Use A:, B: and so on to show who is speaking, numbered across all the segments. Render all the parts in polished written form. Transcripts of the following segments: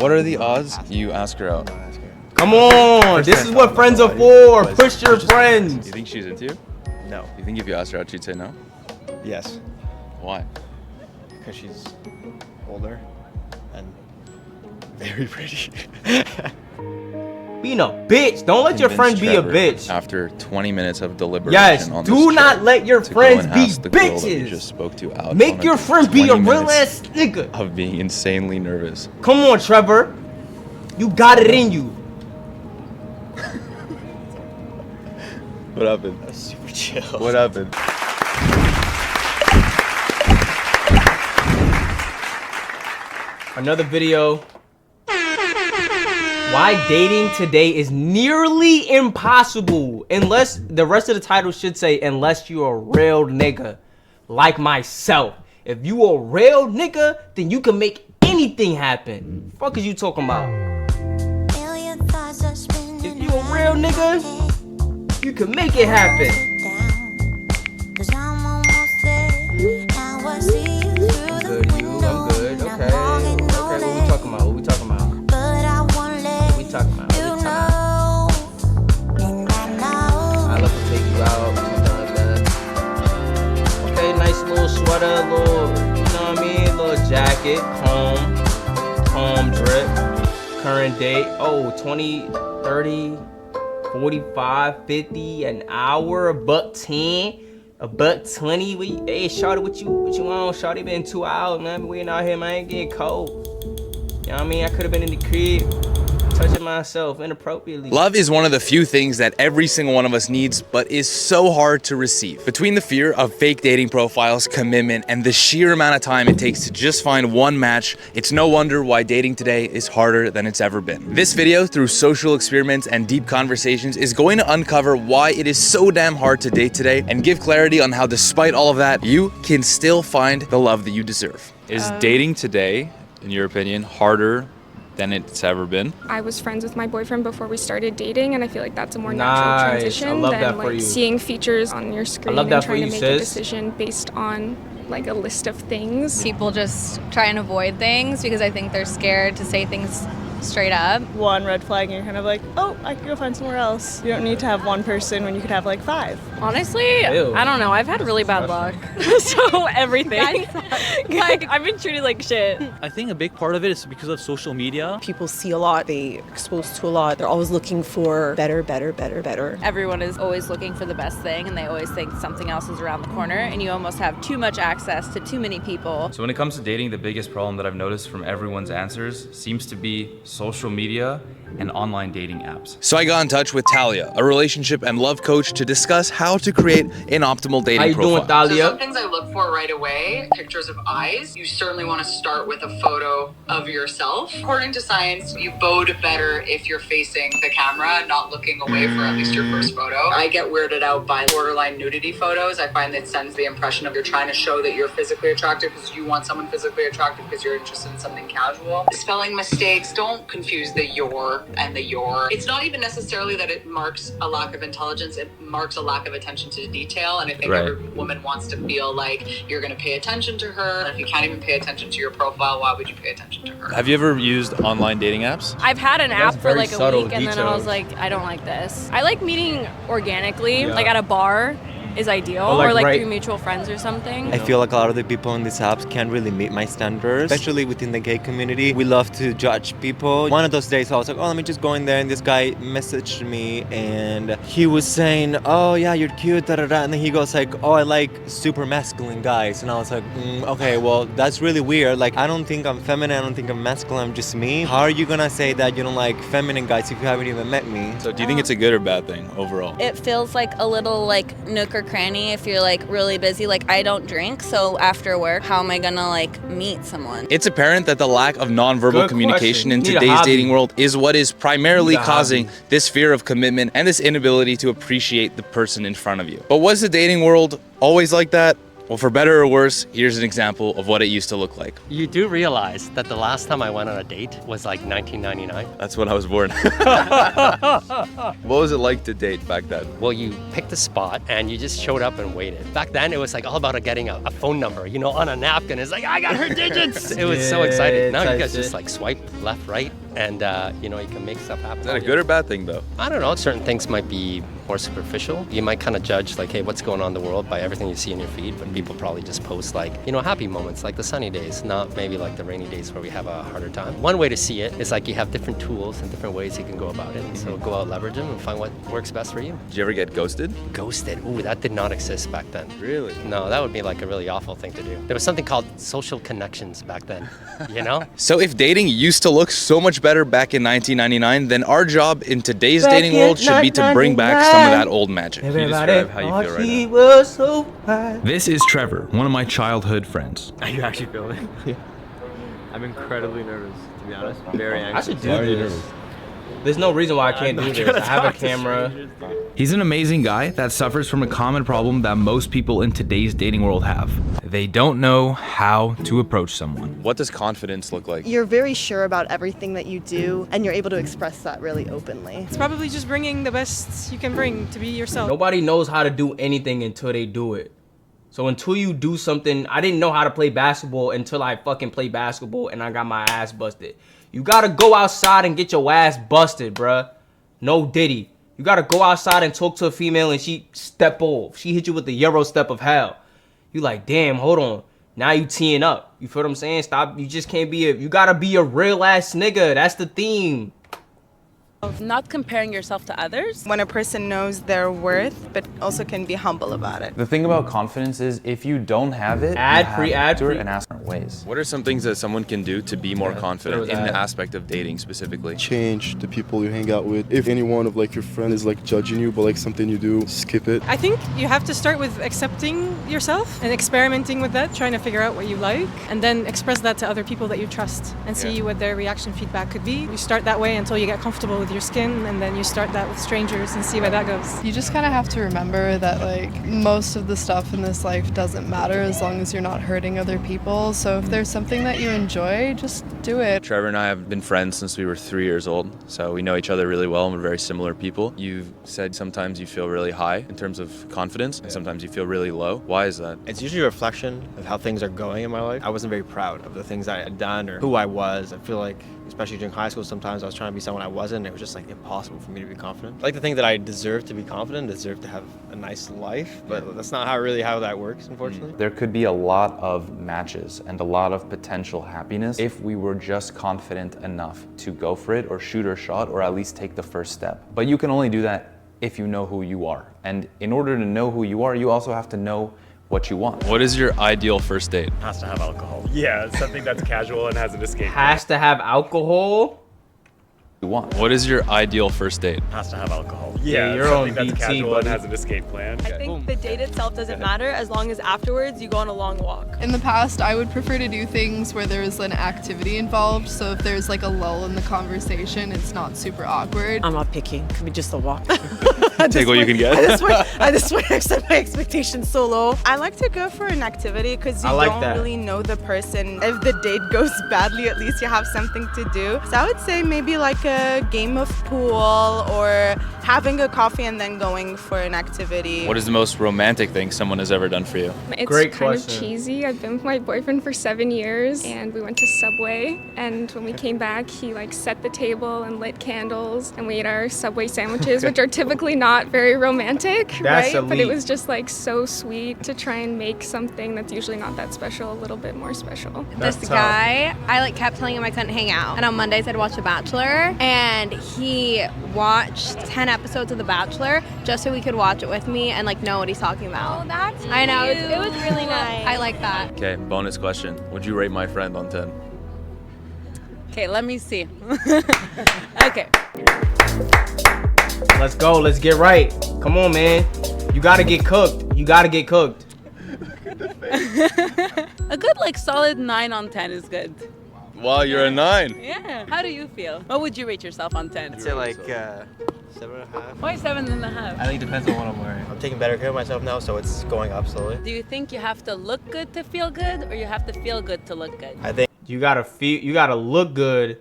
A: What are the odds you ask her out?
B: Come on, this is what friends are for. Push your friends.
A: You think she's into you?
C: No.
A: You think if you asked her out, she'd say no?
C: Yes.
A: Why?
C: Because she's older and very pretty.
B: Being a bitch. Don't let your friend
A: Convince
B: be a
A: Trevor
B: bitch.
A: After 20 minutes of deliberation
B: Yes,
A: on
B: do
A: this
B: not
A: trip
B: let your
A: to go
B: friends
A: and
B: be
A: ask the girl that we
B: bitches.
A: just spoke to out
B: Make
A: on
B: your
A: a
B: friend be a
A: 20
B: real
A: minutes
B: ass nigga.
A: of being insanely nervous.
B: Come on, Trevor. You got it in you.
A: What happened?
C: That's super chill.
A: What happened?
B: Another video. Why dating today is nearly impossible. Unless, the rest of the title should say, unless you're a real nigga like myself. If you a real nigga, then you can make anything happen. Fuck is you talking about? If you a real nigga, you can make it happen. I'm good, you. I'm good. Okay. Okay, what we talking about? What we talking about? What we talking about? What we talking about? I love to take you out, something like that. Okay, nice little sweater, little, you know what I mean? Little jacket, home drip. Current date, oh, 20, 30, 45, 50, an hour, $1.10. $1.20. Hey, shawty, what you want? Shawty been 2 hours, man. We ain't out here, man. Ain't getting cold. You know what I mean? I could have been in the crib, touching myself inappropriately.
A: Love is one of the few things that every single one of us needs, but is so hard to receive. Between the fear of fake dating profiles, commitment, and the sheer amount of time it takes to just find one match, it's no wonder why dating today is harder than it's ever been. This video, through social experiments and deep conversations, is going to uncover why it is so damn hard to date today and give clarity on how, despite all of that, you can still find the love that you deserve.
D: Is dating today, in your opinion, harder than it's ever been?
E: I was friends with my boyfriend before we started dating, and I feel like that's a more natural
B: Nice. I
E: transition
B: love
E: than
B: that for
E: like
B: you.
E: seeing features on your screen
B: love
E: and
B: that for
E: trying
B: you,
E: to make
B: sis.
E: a decision based on like a list of things.
F: People just try and avoid things because I think they're scared to say things straight up.
G: One red flag and you're kind of like, oh, I could go find somewhere else. You don't need to have one person when you could have like 5.
H: Honestly,
B: Ew.
H: I don't know. I've had really bad luck. So everything. Like, I've been treated like shit.
I: I think a big part of it is because of social media.
J: People see a lot, they exposed to a lot. They're always looking for better.
H: Everyone is always looking for the best thing, and they always think something else is around the corner, and you almost have too much access to too many people.
D: So when it comes to dating, the biggest problem that I've noticed from everyone's answers seems to be social media and online dating apps.
A: So I got in touch with Talia, a relationship and love coach, to discuss how to create an optimal dating
B: How you
A: profile.
B: doing, Thalia?
K: So some things I look for right away, pictures of eyes. You certainly want to start with a photo of yourself. According to science, you bode better if you're facing the camera, not looking away for at least your first photo. I get weirded out by borderline nudity photos. I find that sends the impression of you're trying to show that you're physically attractive because you want someone physically attractive because you're interested in something casual. Spelling mistakes, don't confuse the your and the your. It's not even necessarily that it marks a lack of intelligence, it marks a lack of attention to detail, and I think every woman wants to feel like you're going to pay attention to her. And if you can't even pay attention to your profile, why would you pay attention to her?
D: Have you ever used online dating apps?
H: I've had an app for
B: very
H: like a
B: subtle
H: week, and then I
B: details.
H: was like, I don't like this. I like meeting organically,
B: Yeah.
H: like at a bar is ideal,
B: Or like
H: through mutual friends or something.
C: I feel like a lot of the people on these apps can't really meet my standards, especially within the gay community. We love to judge people. One of those days I was like, oh, let me just go in there, and this guy messaged me and he was saying, oh yeah, you're cute, and then he goes like, oh, I like super masculine guys, and I was like, okay, well, that's really weird. Like, I don't think I'm feminine, I don't think I'm masculine, I'm just me. How are you gonna say that you don't like feminine guys if you haven't even met me?
A: So do you think it's a good or bad thing overall?
F: It feels like a little like nook or cranny if you're like really busy. Like, I don't drink, so after work, how am I gonna like meet someone?
A: It's apparent that the lack of nonverbal
B: Good
A: communication in
B: question. Need a
A: today's
B: hobby.
A: dating world is what is primarily
B: Need a
A: causing
B: hobby.
A: this fear of commitment and this inability to appreciate the person in front of you. But was the dating world always like that? Well, for better or worse, here's an example of what it used to look like.
L: You do realize that the last time I went on a date was like 1999?
A: That's when I was born. What was it like to date back then?
L: Well, you picked a spot and you just showed up and waited. Back then, it was like all about getting a phone number, you know, on a napkin. It's like, I got her digits. It was so exciting. Now you guys just like swipe left, right, and you know, you can make stuff happen.
A: Is that a good or bad thing though?
L: I don't know. Certain things might be more superficial. You might kind of judge like, hey, what's going on in the world by everything you see in your feed, but people probably just post like, you know, happy moments, like the sunny days, not maybe like the rainy days where we have a harder time. One way to see it is like you have different tools and different ways you can go about it. So go out, leverage them, and find what works best for you.
A: Did you ever get ghosted?
L: Ghosted? Ooh, that did not exist back then.
A: Really?
L: No, that would be like a really awful thing to do. There was something called social connections back then, you know?
A: So if dating used to look so much better back in 1999, then our job in today's dating world should be to bring back some of that old magic.
B: Everybody
A: describe how you feel right
B: she
A: now?
B: was so fine.
D: This is Trevor, one of my childhood friends.
C: Are you actually filming? Yeah. I'm incredibly nervous, to be honest. Very anxious.
B: I should do this. There's no reason why I can't do this. I have a camera.
D: He's an amazing guy that suffers from a common problem that most people in today's dating world have. They don't know how to approach someone.
A: What does confidence look like?
J: You're very sure about everything that you do, and you're able to express that really openly.
G: It's probably just bringing the best you can bring to be yourself.
B: Nobody knows how to do anything until they do it. So until you do something, I didn't know how to play basketball until I fucking played basketball and I got my ass busted. You gotta go outside and get your ass busted, bruh. No Diddy. You gotta go outside and talk to a female and she step off. She hit you with the Euro step of hell. You like, damn, hold on. Now you teeing up. You feel what I'm saying? Stop. You just can't be you gotta be a real ass nigga. That's the theme.
H: Of not comparing yourself to others.
G: When a person knows their worth, but also can be humble about it.
M: The thing about confidence is if you don't have it,
B: Ad
M: you
B: free,
M: have
B: ad
M: to do
B: free.
M: it and ask for ways.
A: What are some things that someone can do to be more confident in the aspect of dating specifically?
N: Change the people you hang out with. If any one of like your friend is like judging you, but like something you do, skip it.
G: I think you have to start with accepting yourself and experimenting with that, trying to figure out what you like, and then express that to other people that you trust and see what their reaction feedback could be. You start that way until you get comfortable with your skin, and then you start that with strangers and see where that goes.
O: You just kind of have to remember that like most of the stuff in this life doesn't matter as long as you're not hurting other people. So if there's something that you enjoy, just do it.
A: Trevor and I have been friends since we were 3 years old, so we know each other really well and we're very similar people. You've said sometimes you feel really high in terms of confidence, and sometimes you feel really low. Why is that?
C: It's usually a reflection of how things are going in my life. I wasn't very proud of the things I had done or who I was. I feel like, especially during high school, sometimes I was trying to be someone I wasn't. It was just like impossible for me to be confident. I like to think that I deserve to be confident, deserve to have a nice life, but that's not really how that works, unfortunately.
M: There could be a lot of matches and a lot of potential happiness if we were just confident enough to go for it or shoot our shot or at least take the first step. But you can only do that if you know who you are. And in order to know who you are, you also have to know what you want.
A: What is your ideal first date?
P: Has to have alcohol. Yeah, something that's casual and has an escape.
B: Has to have alcohol.
A: You want. What is your ideal first date?
P: Has to have alcohol.
B: Yeah, you're
P: something
B: on
P: that's
B: BT,
P: casual
B: buddy.
P: and has an escape plan.
G: I think the date itself doesn't matter as long as afterwards you go on a long walk.
O: In the past, I would prefer to do things where there was an activity involved. So if there's like a lull in the conversation, it's not super awkward.
J: I'm not picky. It could be just a walk.
A: Take what you can get.
J: I just want to set my expectations so low.
G: I like to go for an activity because you
B: I like
G: don't
B: that.
G: really know the person. If the date goes badly, at least you have something to do. So I would say maybe like a game of pool or having a coffee and then going for an activity.
A: What is the most romantic thing someone has ever done for you?
E: It's
B: Great
E: kind of
B: question.
E: cheesy. I've been with my boyfriend for 7 years and we went to Subway, and when we came back he like set the table and lit candles and we ate our Subway sandwiches, which are typically not very romantic,
B: That's
E: right? But it
B: elite.
E: was just like so sweet to try and make something that's usually not that special a little bit more special.
B: That's
F: This
B: tough.
F: guy, I like kept telling him I couldn't hang out. And on Mondays I'd watch The Bachelor, and he watched 10 episodes of The Bachelor just so he could watch it with me and like know what he's talking about.
H: Oh, that's
F: I know, it
H: cute.
F: was really nice. I like that.
A: Okay, bonus question. Would you rate my friend on 10?
H: Okay, let me see. Okay.
B: Let's go. Let's get right. Come on, man. You gotta get cooked. You gotta get cooked.
H: A good like solid 9 on 10 is good.
A: Wow, you're a 9.
H: Yeah. How do you feel? What would you rate yourself on 10?
C: I'd say like 7.5.
H: Why 7.5?
C: I think it depends on what I'm wearing. I'm taking better care of myself now, so it's going up slowly.
H: Do you think you have to look good to feel good, or you have to feel good to look good?
C: I think
B: You gotta look good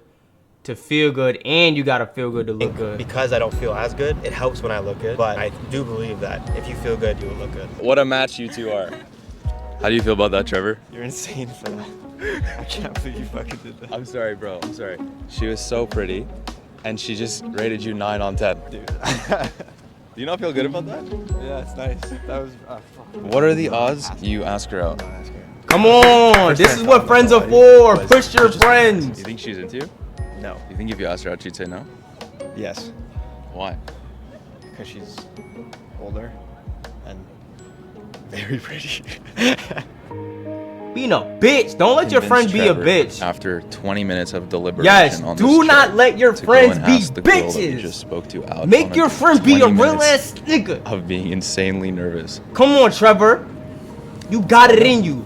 B: to feel good, and you gotta feel good to look good.
C: because I don't feel as good, it helps when I look good. But I do believe that if you feel good, you will look good.
A: What a match you two are. How do you feel about that, Trevor?
C: You're insane for that. I can't believe you fucking did that.
A: I'm sorry, bro. I'm sorry. She was so pretty, and she just rated you 9 on 10.
C: Dude.
A: Do you not feel good about that?
C: Yeah, it's nice. That was.
A: What are the odds you ask her out?
B: Come on, this is what friends are for. Push your friends.
A: You think she's into you?
C: No.
A: You think if you asked her out, she'd say no?
C: Yes.
A: Why?
C: Because she's older and very pretty.
B: Being a bitch. Don't let your friend be a
A: Trevor,
B: bitch.
A: After 20 minutes of deliberation
B: Yes,
A: on
B: do
A: this
B: not
A: trip,
B: let your
A: to
B: friends
A: go and
B: be
A: ask the girl that you
B: bitches.
A: just spoke to out
B: Make
A: on
B: your friend be a
A: 20
B: real
A: minutes
B: ass nigga.
A: of being insanely nervous.
B: Come on, Trevor. You got it in you.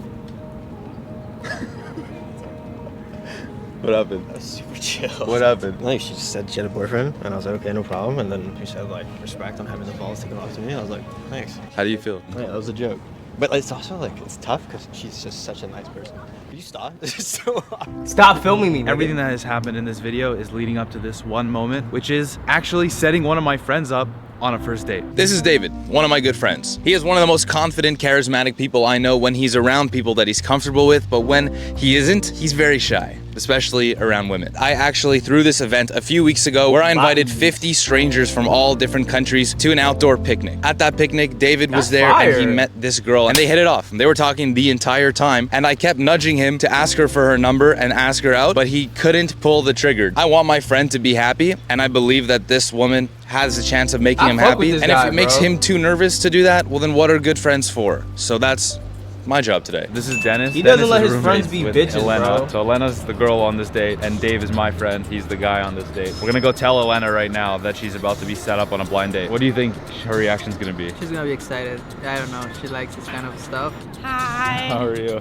A: What happened?
C: That was super chill.
A: What happened?
C: Like, she just said she had a boyfriend, and I was like, okay, no problem. And then she said, like, respect on having the balls to come up to me. I was like, thanks.
A: How do you feel?
C: Yeah, that was a joke. But it's also like, it's tough because she's just such a nice person. Can you stop? This is so hard.
B: Stop filming me, nigga.
D: Everything that has happened in this video is leading up to this one moment, which is actually setting one of my friends up on a first date.
A: This is David, one of my good friends. He is one of the most confident, charismatic people I know when he's around people that he's comfortable with, but when he isn't, he's very shy, especially around women. I actually threw this event a few weeks ago where I invited 50 strangers from all different countries to an outdoor picnic. At that picnic, David was there and he met this girl and they hit it off. They were talking the entire time and I kept nudging him to ask her for her number and ask her out, but he couldn't pull the trigger. I want my friend to be happy and I believe that this woman has a chance of making him happy. And if it makes him too nervous to do that, well then what are good friends for? So that's my job today.
D: This is Dennis.
B: He
D: Dennis
B: doesn't let
D: is
B: his
D: roommate
B: friends be
D: with
B: bitches,
D: Elena.
B: bro.
D: So Elena's the girl on this date, and Dave is my friend. He's the guy on this date. We're gonna go tell Elena right now that she's about to be set up on a blind date. What do you think her reaction's gonna be?
Q: She's gonna be excited. I don't know. She likes this kind of stuff.
H: Hi.
D: How are you?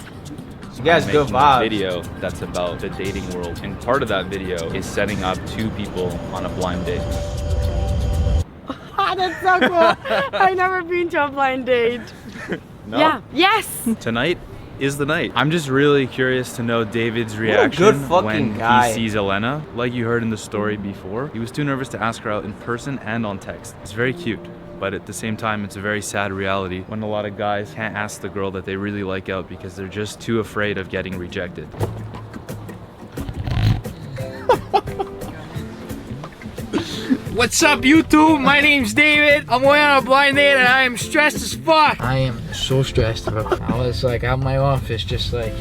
B: You guys good
D: Making a
B: vibes.
D: video that's about the dating world, and part of that video is setting up 2 people on a blind date.
R: That's so cool. I've never been to a blind date.
D: No?
R: Yeah. Yes.
D: Tonight is the night. I'm just really curious to know David's
B: What a
D: reaction
B: good fucking
D: when
B: guy.
D: he sees Elena. Like you heard in the story before, he was too nervous to ask her out in person and on text. It's very cute, but at the same time, it's a very sad reality when a lot of guys can't ask the girl that they really like out because they're just too afraid of getting rejected.
Q: What's up, YouTube? My name's David. I'm going on a blind date and I am stressed as fuck. I am so stressed, bro. I was like out in my office, just like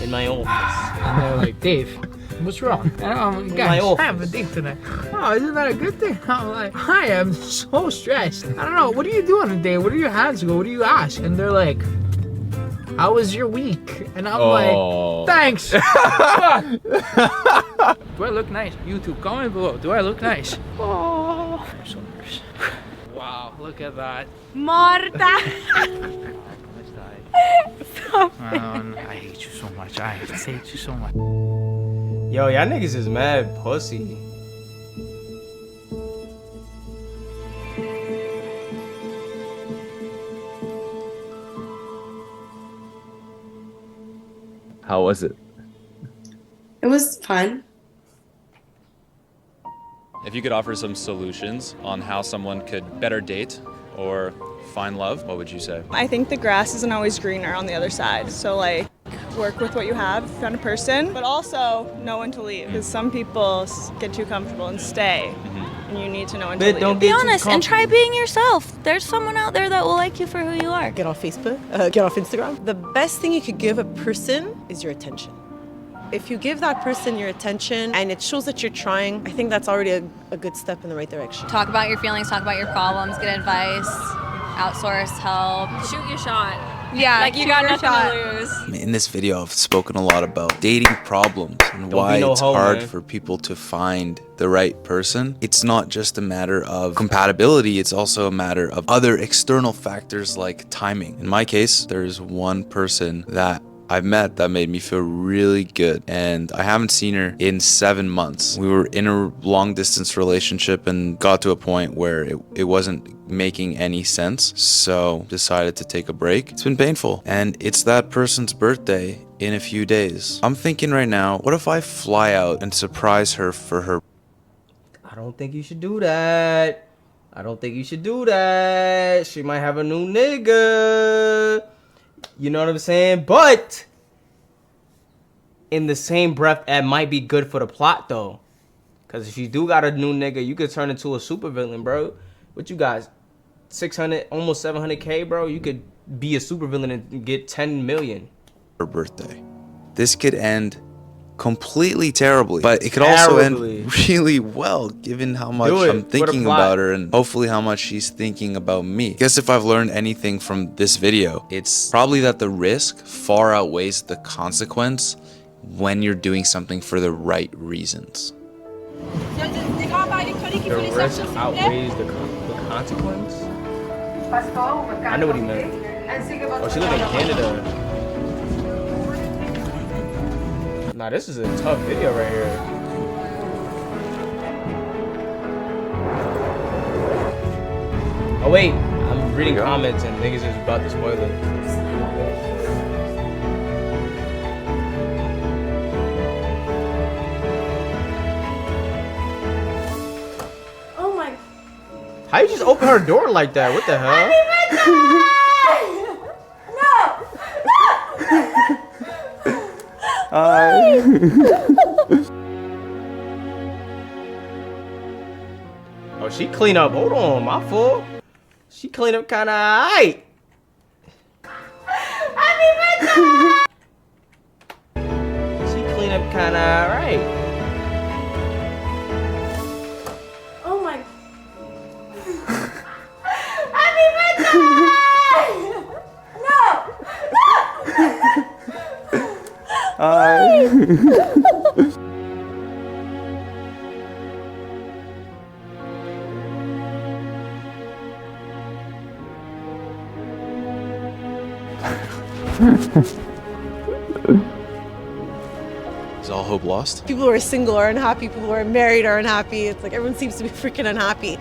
B: In my office.
Q: and they're like, Dave, what's wrong? And I'm like, guys, I have a date tonight. Oh, isn't that a good thing? I'm like, I am so stressed. I don't know. What do you do on a date? What do your hands go? What do you ask? And they're like, how was your week? And I'm like, thanks. Do I look nice? YouTube, comment below. Do I look nice? Oh, I'm so nervous. Wow, look at that.
R: Marta.
Q: I hate you so much. I hate you so much.
B: Yo, y'all niggas is mad pussy.
A: How was it?
S: It was fun.
A: If you could offer some solutions on how someone could better date or find love, what would you say?
T: I think the grass isn't always greener on the other side. So like work with what you have if you found a person, but also know when to leave because some people get too comfortable and stay. And you need to know when to leave.
F: Don't be honest and try being yourself. There's someone out there that will like you for who you are.
J: Get off Facebook, get off Instagram. The best thing you could give a person is your attention. If you give that person your attention and it shows that you're trying, I think that's already a good step in the right direction.
F: Talk about your feelings, talk about your problems, get advice, outsource help.
H: Shoot your shot.
F: Yeah,
H: Like you
F: shoot
H: got
F: your
H: nothing
F: shot.
H: to lose.
U: In this video, I've spoken a lot about dating problems and
B: Don't
U: why
B: be no
U: it's
B: hoe,
U: hard
B: man.
U: for people to find the right person. It's not just a matter of compatibility, it's also a matter of other external factors like timing. In my case, there's one person that I've met that made me feel really good. And I haven't seen her in 7 months. We were in a long distance relationship and got to a point where it wasn't making any sense. So decided to take a break. It's been painful. And it's that person's birthday in a few days. I'm thinking right now, what if I fly out and surprise her for her?
B: I don't think you should do that. I don't think you should do that. She might have a new nigga. You know what I'm saying? But in the same breath, that might be good for the plot though. Cause if you do got a new nigga, you could turn into a supervillain, bro. What you got? 600, almost 700K, bro. You could be a supervillain and get 10 million.
U: Her birthday. This could end completely terribly, but it could also end really well given how much I'm thinking about her and hopefully how much she's thinking about me. I guess if I've learned anything from this video, it's probably that the risk far outweighs the consequence when you're doing something for the right reasons.
B: The risk outweighs the consequence? I know what he meant. Oh, she lives in Canada. Nah, this is a tough video right here. Oh wait, I'm reading comments and niggas is about to spoil it.
R: Oh my.
B: How you just open her door like that? What the hell? Oh, she clean up. Hold on, my fault. She clean up kind of aight. She clean up kind of alright.
R: Oh my.
U: Is all hope lost?
J: People who are single are unhappy. People who are married are unhappy. It's like everyone seems to be freaking unhappy.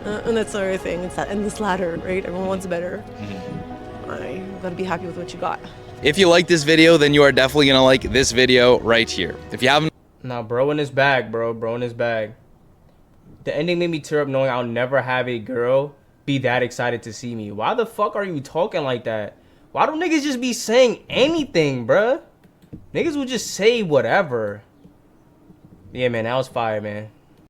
J: And that's another thing. It's that endless ladder, right? Everyone wants better. You gotta be happy with what you got.
A: If you like this video, then you are definitely gonna like this video right here. If you haven't...
B: Nah, bro in his bag, bro. Bro in his bag. The ending made me tear up knowing I'll never have a girl be that excited to see me. Why the fuck are you talking like that? Why don't niggas just be saying anything, bruh? Niggas will just say whatever. Yeah, man, that was fire, man.